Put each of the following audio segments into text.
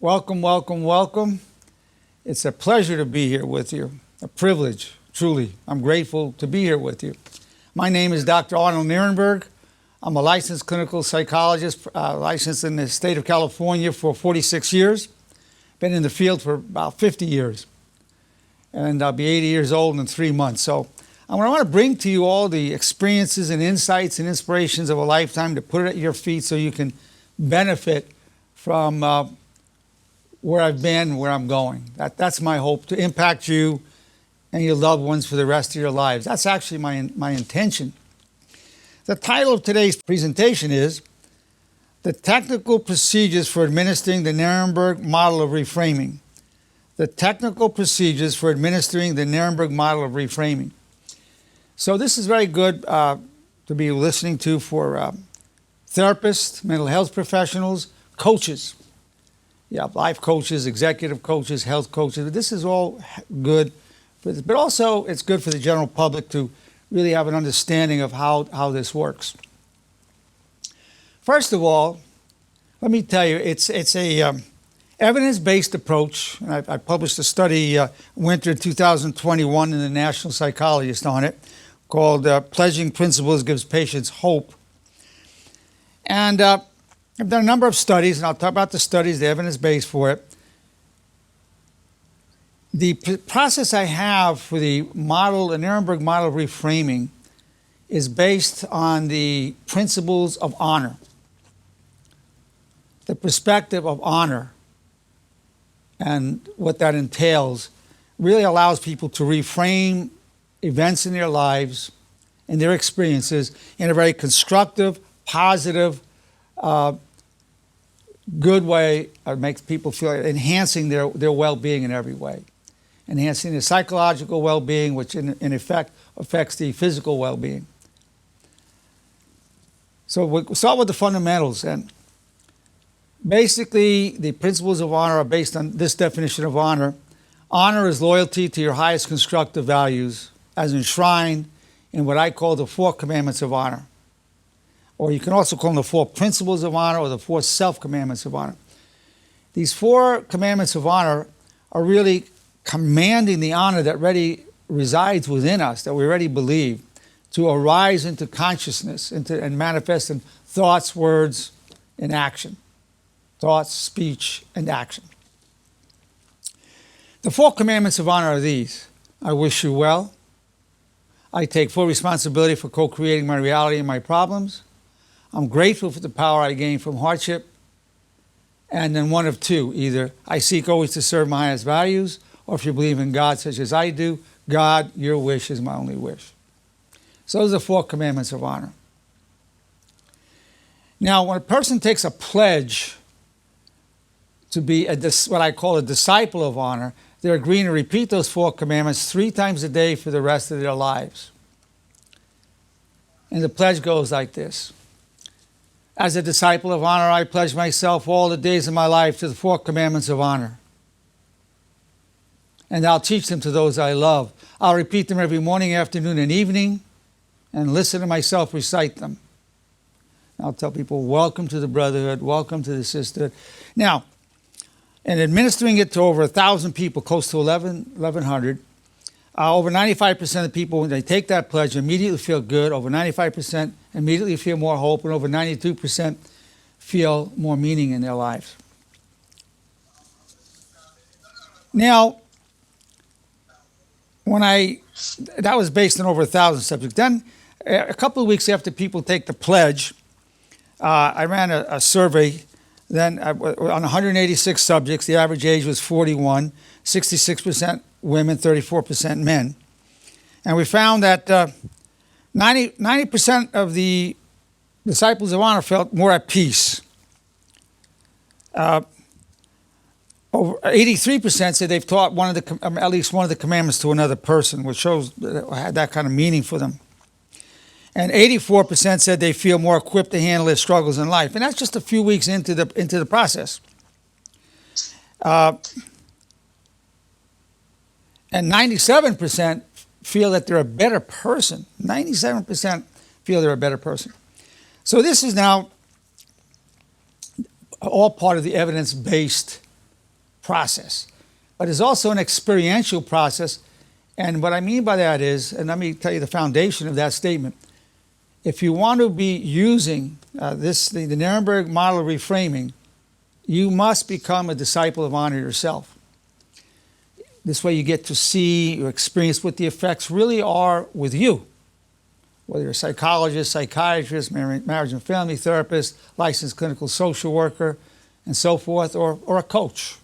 Welcome, welcome, welcome. It's a pleasure to be here with you. A privilege, truly. I'm grateful to be here with you. My name is Dr. Arnold Nerenberg. I'm a licensed clinical psychologist, licensed in the state of California for 46 years. Been in the field for about 50 years. And I'll be 80 years old in 3 months. So I want to bring to you all the experiences and insights and inspirations of a lifetime to put it at your feet so you can benefit from where I've been, where I'm going. That's my hope, to impact you and your loved ones for the rest of your lives. That's actually my intention. The title of today's presentation is The Technical Procedures for Administering the Nerenberg Model of Reframing. The Technical Procedures for Administering the Nerenberg Model of Reframing. So this is very good to be listening to for therapists, mental health professionals, coaches. Yeah, life coaches, executive coaches, health coaches. This is all good, but also it's good for the general public to really have an understanding of how this works. First of all, let me tell you, it's a evidence-based approach. And I published a study winter 2021 in the National Psychologist on it called Pledging Principles Gives Patients Hope. And I've done a number of studies, and I'll talk about the studies, the evidence base for it. The process I have for the Nerenberg model of reframing is based on the principles of honor, the perspective of honor, and what that entails really allows people to reframe events in their lives and their experiences in a very constructive, positive, good way. Makes people feel enhancing their well-being in every way. Enhancing their psychological well-being, which in effect affects the physical well-being. So we'll start with the fundamentals. And basically, the principles of honor are based on this definition of honor. Honor is loyalty to your highest constructive values as enshrined in what I call the 4 commandments of honor. Or you can also call them the 4 principles of honor or the 4 self-commandments of honor. These 4 commandments of honor are really commanding the honor that already resides within us, that we already believe, to arise into consciousness and manifest in thoughts, words, and action. Thoughts, speech, and action. The 4 commandments of honor are these. I wish you well. I take full responsibility for co-creating my reality and my problems. I'm grateful for the power I gain from hardship. And then one of 2, either I seek always to serve my highest values, or if you believe in God such as I do, God, your wish is my only wish. So those are 4 commandments of honor. Now, when a person takes a pledge to be what I call a disciple of honor, they're agreeing to repeat those 4 commandments 3 times a day for the rest of their lives. And the pledge goes like this. As a disciple of honor, I pledge myself all the days of my life to the 4 commandments of honor. And I'll teach them to those I love. I'll repeat them every morning, afternoon, and evening, and listen to myself recite them. I'll tell people, welcome to the brotherhood, welcome to the sisterhood. Now, in administering it to over 1,000 people, close to 1,100, over 95% of people, when they take that pledge, immediately feel good. Over 95% immediately feel more hope, and over 92% feel more meaning in their lives. Now, that was based on over 1,000 subjects. Then, a couple of weeks after people take the pledge, I ran a survey. Then on 186 subjects, the average age was 41, 66% women, 34% men. And we found that 90% of the disciples of honor felt more at peace. Over 83% said they've taught at least one of the commandments to another person, which shows that it had that kind of meaning for them. And 84% said they feel more equipped to handle their struggles in life. And that's just a few weeks into the process. And 97% feel that they're a better person. 97% feel they're a better person. So this is now all part of the evidence-based process, but it's also an experiential process. And what I mean by that is, and let me tell you the foundation of that statement. If you want to be using the Nerenberg Model of Reframing, you must become a disciple of honor yourself. This way you get to see or experience what the effects really are with you. Whether you're a psychologist, psychiatrist, marriage and family therapist, licensed clinical social worker, and so forth, or a coach.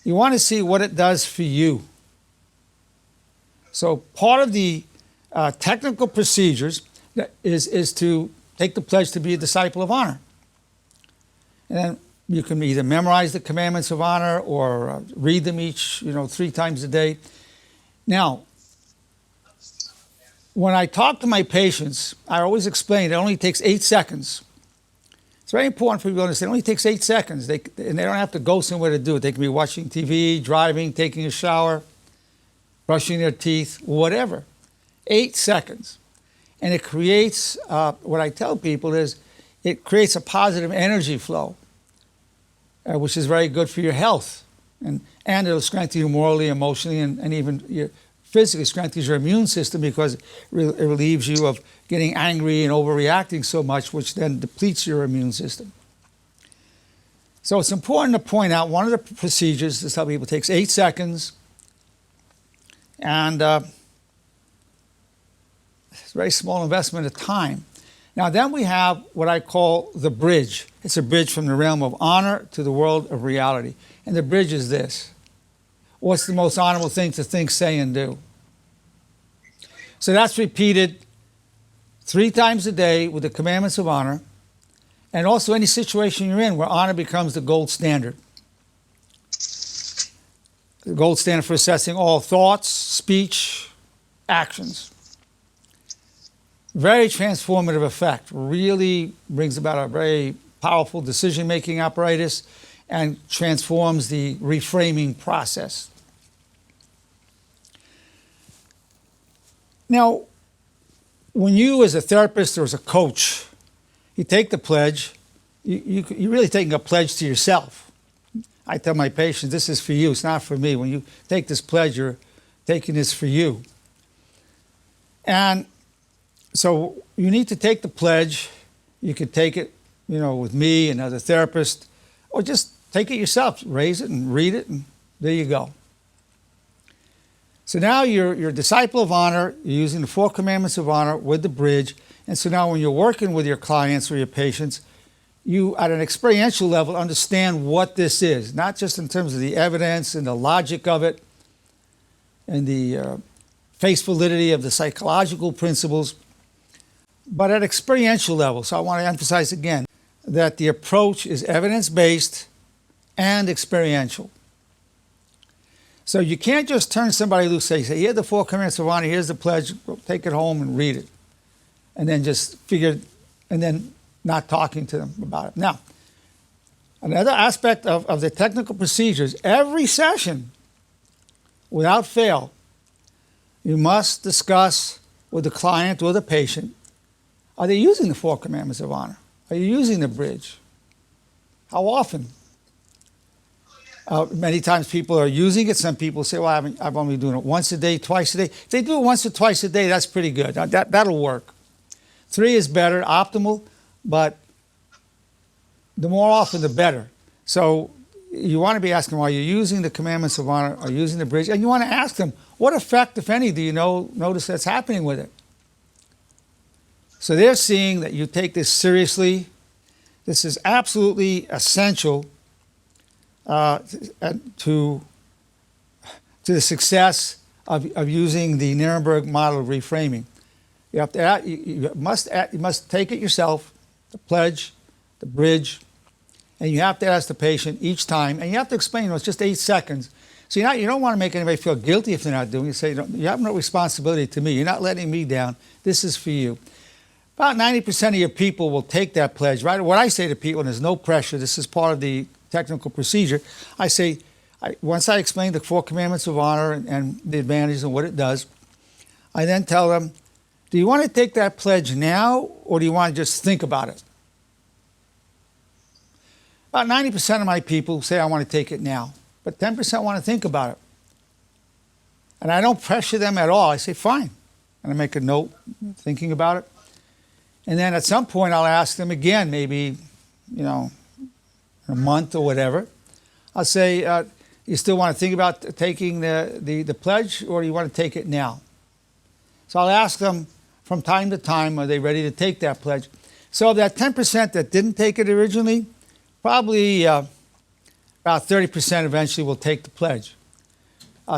You want to see what it does for you. So part of the technical procedures is to take the pledge to be a disciple of honor. And then you can either memorize the commandments of honor or read them each, 3 times a day. Now, when I talk to my patients, I always explain it only takes 8 seconds. It's very important for people to understand. It only takes 8 seconds. And they don't have to go somewhere to do it. They can be watching TV, driving, taking a shower, brushing their teeth, whatever. 8 seconds. And it creates, what I tell people is, it creates a positive energy flow, which is very good for your health. And it'll strengthen you morally, emotionally, and even physically strengthens your immune system because it relieves you of getting angry and overreacting so much, which then depletes your immune system. So it's important to point out one of the procedures, this helps people, takes 8 seconds, and it's a very small investment of time. Now then we have what I call the bridge. It's a bridge from the realm of honor to the world of reality. And the bridge is this. What's the most honorable thing to think, say, and do? So that's repeated 3 times a day with the commandments of honor, and also any situation you're in where honor becomes the gold standard. The gold standard for assessing all thoughts, speech, actions. Very transformative effect. Really brings about a very powerful decision-making apparatus and transforms the reframing process. Now, when you as a therapist or as a coach, you take the pledge, you're really taking a pledge to yourself. I tell my patients, this is for you, it's not for me. When you take this pledge, you're taking this for you. And so you need to take the pledge. You could take it, with me, another therapist, or just take it yourself, raise it and read it, and there you go. So now you're a disciple of honor, you're using the 4 commandments of honor with the bridge, and so now when you're working with your clients or your patients, you, at an experiential level, understand what this is, not just in terms of the evidence and the logic of it, and the face validity of the psychological principles, but at experiential level. So I want to emphasize again that the approach is evidence-based and experiential. So you can't just turn somebody loose, say, here are the 4 commandments of honor, here's the pledge, take it home and read it. And then just and then not talking to them about it. Now, another aspect of the technical procedures, every session, without fail, you must discuss with the client or the patient, are they using the 4 commandments of honor? Are you using the bridge? How often? Many times people are using it. Some people say, well, I'm only doing it once a day, twice a day. If they do it once or twice a day, that's pretty good. That'll work. 3 is better, optimal, but the more often, the better. So you want to be asking them, are you using the commandments of honor? Are you using the bridge? And you want to ask them, what effect, if any, do you notice that's happening with it? So they're seeing that you take this seriously. This is absolutely essential to the success of using the Nerenberg model of reframing. You must take it yourself, the pledge, the bridge, and you have to ask the patient each time, and you have to explain, it's just 8 seconds. So you don't want to make anybody feel guilty if they're not doing it. You say, you have no responsibility to me. You're not letting me down. This is for you. About 90% of your people will take that pledge, right? What I say to people, and there's no pressure, this is part of the technical procedure, I say, once I explain the 4 commandments of honor and the advantages and what it does, I then tell them, do you want to take that pledge now, or do you want to just think about it? About 90% of my people say I want to take it now, but 10% want to think about it. And I don't pressure them at all. I say, fine. And I make a note thinking about it. And then at some point I'll ask them again, maybe, in a month or whatever. I'll say, you still want to think about taking the pledge, or do you want to take it now? So I'll ask them from time to time, are they ready to take that pledge? So of that 10% that didn't take it originally, probably about 30% eventually will take the pledge.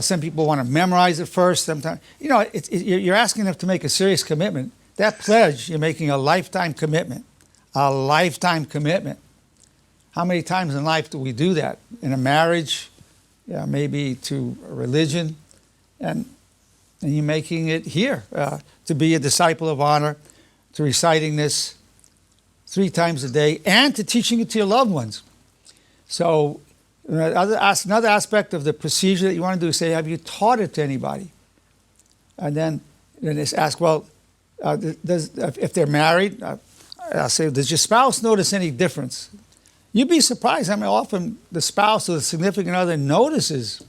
Some people want to memorize it first. Sometimes, you're asking them to make a serious commitment. That pledge, you're making a lifetime commitment. A lifetime commitment. How many times in life do we do that? In a marriage, maybe to a religion, and you're making it here to be a disciple of honor, to reciting this 3 times a day, and to teaching it to your loved ones. So another aspect of the procedure that you want to do is say, have you taught it to anybody? And then just ask, well, if they're married, I'll say, does your spouse notice any difference? You'd be surprised how often the spouse or the significant other notices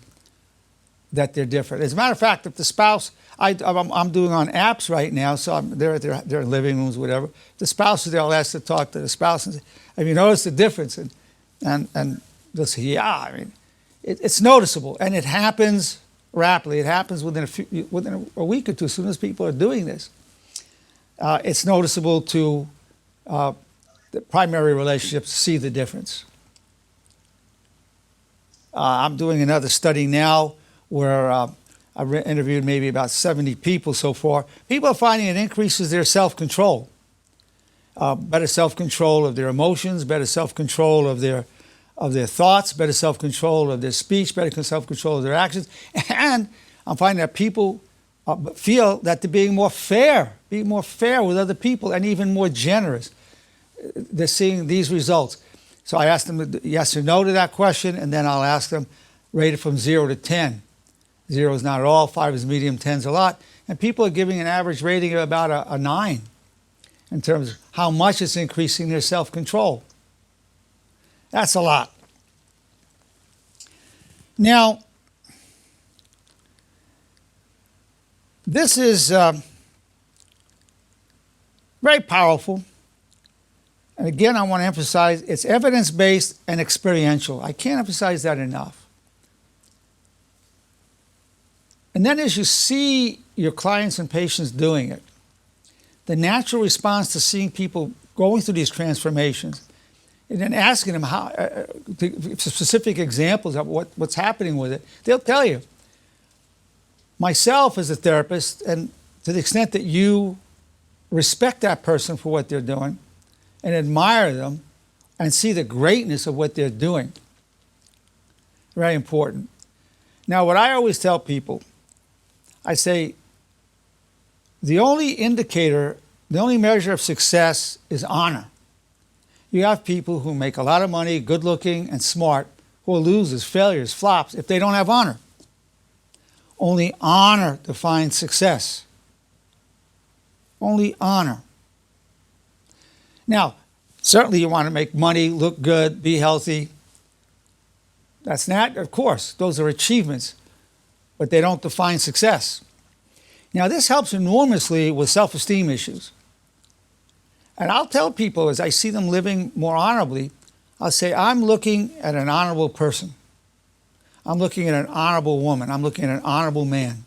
that they're different. As a matter of fact, if the spouse, I'm doing on apps right now, so they're at their living rooms, whatever. The spouse is there, I'll ask to talk to the spouse and say, have you noticed the difference? And they'll say, yeah, it's noticeable, and it happens rapidly. It happens within a week or two, as soon as people are doing this. It's noticeable to the primary relationships see the difference. I'm doing another study now where I've interviewed maybe about 70 people so far. People are finding it increases their self-control. Better self-control of their emotions, better self-control of their thoughts, better self-control of their speech, better self-control of their actions. And I'm finding that people feel that they're being more fair with other people, and even more generous. They're seeing these results. So I ask them yes or no to that question, and then I'll ask them, rate it from 0 to 10. 0 is not at all, 5 is medium, 10 is a lot. And people are giving an average rating of about a 9 in terms of how much it's increasing their self-control. That's a lot. Now, this is very powerful. And again, I want to emphasize it's evidence-based and experiential. I can't emphasize that enough. And then as you see your clients and patients doing it, the natural response to seeing people going through these transformations and then asking them how specific examples of what's happening with it, they'll tell you. Myself as a therapist, and to the extent that you respect that person for what they're doing and admire them and see the greatness of what they're doing, very important. Now, what I always tell people, I say, the only indicator, the only measure of success is honor. You have people who make a lot of money, good looking and smart, who are losers, failures, flops, if they don't have honor. Only honor defines success. Only honor. Now, certainly you want to make money, look good, be healthy. That's not, of course, those are achievements, but they don't define success. Now, this helps enormously with self-esteem issues. And I'll tell people as I see them living more honorably, I'll say, I'm looking at an honorable person. I'm looking at an honorable woman. I'm looking at an honorable man.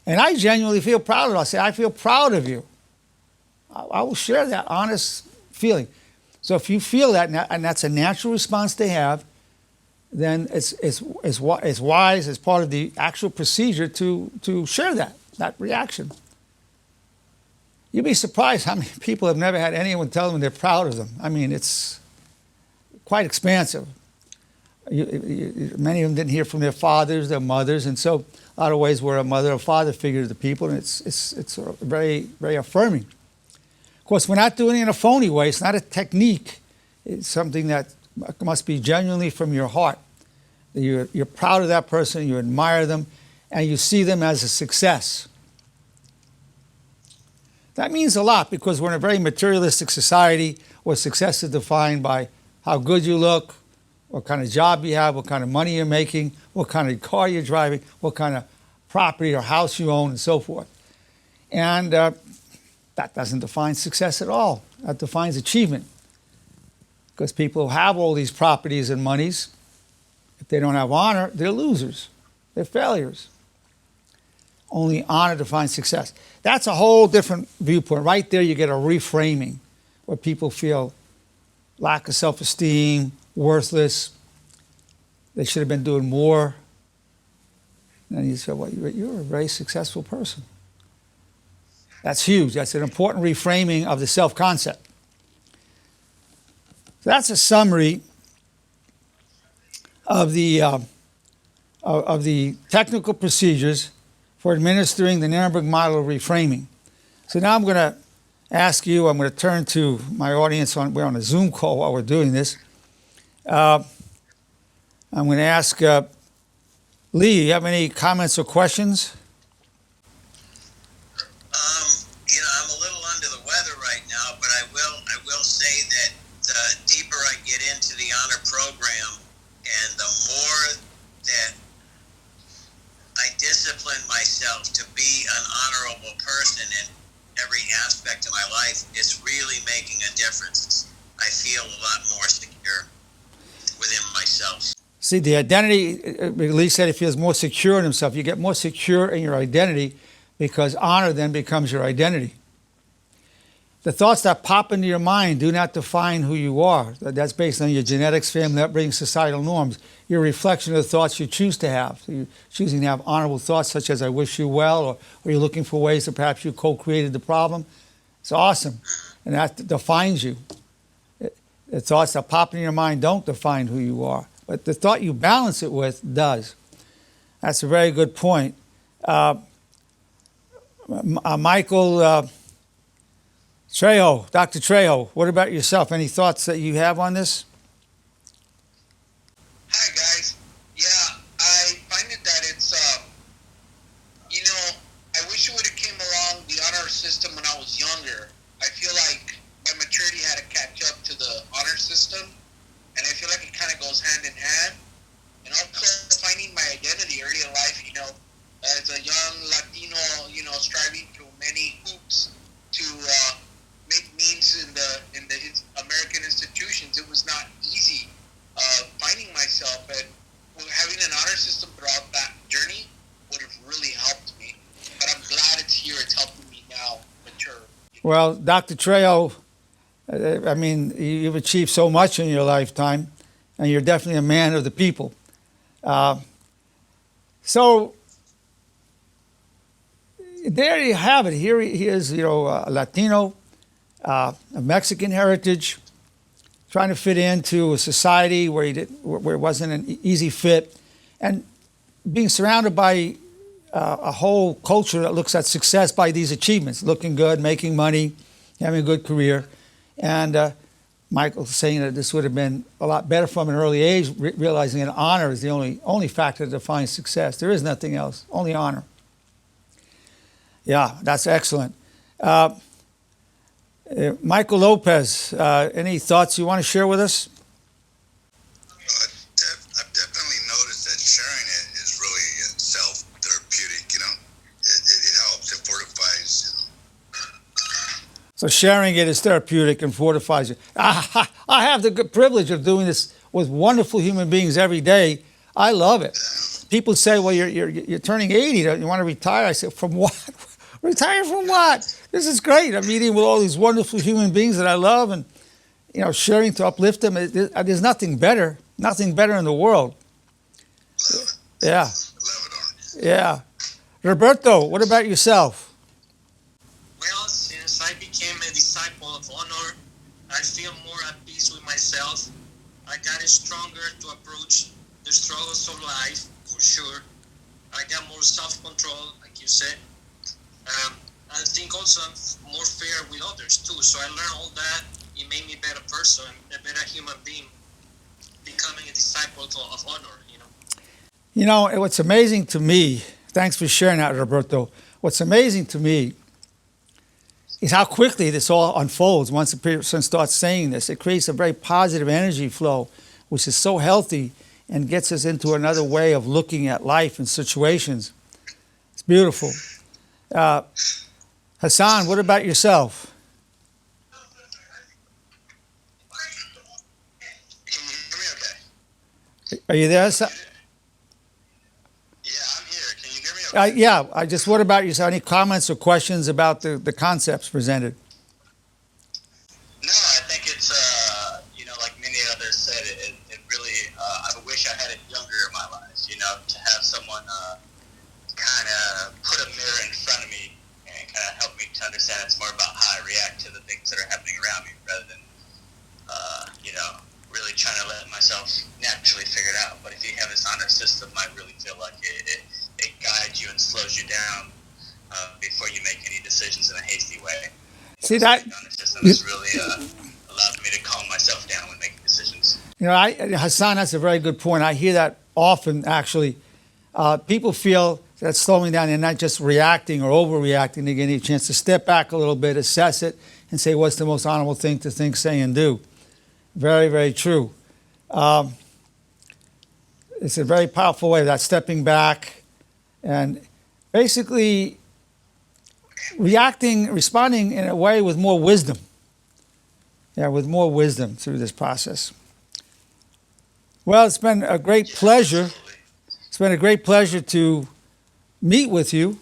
And I genuinely feel proud of it. I'll say, I feel proud of you. I will share that honest feeling. So if you feel that, and that's a natural response to have, then it's wise as part of the actual procedure to share that reaction. You'd be surprised how many people have never had anyone tell them they're proud of them. I mean, it's quite expansive. Many of them didn't hear from their fathers, their mothers, and so a lot of ways we're a mother or father figure to the people, and it's very, very affirming. Of course, we're not doing it in a phony way. It's not a technique. It's something that must be genuinely from your heart. You're proud of that person, you admire them, and you see them as a success. That means a lot because we're in a very materialistic society where success is defined by how good you look, what kind of job you have, what kind of money you're making, what kind of car you're driving, what kind of property or house you own, and so forth. And that doesn't define success at all. That defines achievement. Because people who have all these properties and monies, if they don't have honor, they're losers. They're failures. Only honor defines success. That's a whole different viewpoint. Right there you get a reframing where people feel lack of self-esteem, worthless. They should have been doing more. And you say, well, you're a very successful person. That's huge. That's an important reframing of the self-concept. So that's a summary of the technical procedures for administering the Nerenberg Model of reframing. So now I'm going to ask you, I'm going to turn to my audience, we're on a Zoom call while we're doing this. I'm going to ask Lee, you have any comments or questions? I'm a little under the weather right now, but I will say that the deeper I get into the honor program and the more that I discipline myself to be an honorable person in every aspect of my life, it's really making a difference. I feel a lot more secure within myself. See, the identity, Lee said he feels more secure in himself. You get more secure in your identity because honor then becomes your identity. The thoughts that pop into your mind do not define who you are. That's based on your genetics, family upbringing, societal norms. You're a reflection of the thoughts you choose to have. So you're choosing to have honorable thoughts such as I wish you well, or you're looking for ways that perhaps you co-created the problem. It's awesome. And that defines you. The thoughts that pop in your mind don't define who you are. But the thought you balance it with does. That's a very good point. Michael Trejo, Dr. Trejo, what about yourself? Any thoughts that you have on this? Hi, guys. Yeah, I find it that it's, I wish it would have came along the honor system when I was younger. I feel like my maturity had to catch up to the honor system, and I feel like it kind of goes hand in hand. And also finding my identity early in life, as a young Latino, striving through many hoops to make means in the American institutions. It was not easy finding myself, and having an honor system throughout that journey would have really helped me. But I'm glad it's here. It's helping me now mature. Well, Dr. Trejo, you've achieved so much in your lifetime, and you're definitely a man of the people. So there you have it. Here he is, a Latino, a Mexican heritage, trying to fit into a society where it wasn't an easy fit, and being surrounded by a whole culture that looks at success by these achievements, looking good, making money, having a good career. And Michael saying that this would have been a lot better from an early age, realizing that honor is the only factor that defines success. There is nothing else, only honor. Yeah, that's excellent. Michael Lopez, any thoughts you want to share with us? I've definitely noticed that sharing it is really self-therapeutic, It helps, it fortifies, So sharing it is therapeutic and fortifies you. I have the good privilege of doing this with wonderful human beings every day. I love it. People say, well, you're turning 80, you want to retire? I say, from what? Retire from what? This is great. I'm meeting with all these wonderful human beings that I love, and sharing to uplift them. There's nothing better in the world. Yeah. Yeah. Roberto, what about yourself? Well, since I became a disciple of honor, I feel more at peace with myself. I got stronger to approach the struggles of life, for sure. I got more self-control, like you said. I think also I'm more fair with others too. So I learned all that. It made me a better person, a better human being, becoming a disciple of honor, What's amazing to me, thanks for sharing that, Roberto. What's amazing to me is how quickly this all unfolds once a person starts saying this. It creates a very positive energy flow, which is so healthy and gets us into another way of looking at life and situations. It's beautiful. Hassan, what about yourself? Can you hear me okay? Are you there, Hassan? Yeah, I'm here. Can you hear me okay? Yeah, what about yourself? Any comments or questions about the concepts presented? No, I think it's, like many others said, it really, I wish I had it younger in my life, to have someone kind of put a mirror in front of me and kind of help me to understand it's more about how I react to the things that are happening around me rather than, really trying to let myself naturally figure it out. But if you have this honor system, I really feel like it guides you and slows you down before you make any decisions in a hasty way. See that? The honor system has really allowed me to calm myself down when making decisions. Hassan, that's a very good point. I hear that often, actually. People feel that slowing down and not just reacting or overreacting. They get a chance to step back a little bit, assess it, and say what's the most honorable thing to think, say, and do. Very, very true. It's a very powerful way of that stepping back and basically responding in a way with more wisdom. Yeah, with more wisdom through this process. Well, it's been a great pleasure. It's been a great pleasure to meet with you.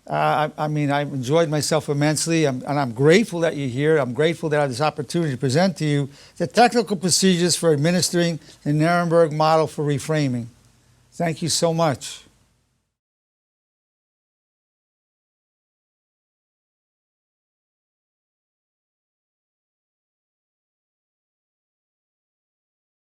I've enjoyed myself immensely, and I'm grateful that you're here. I'm grateful that I have this opportunity to present to you the technical procedures for administering the Nerenberg model for reframing. Thank you so much.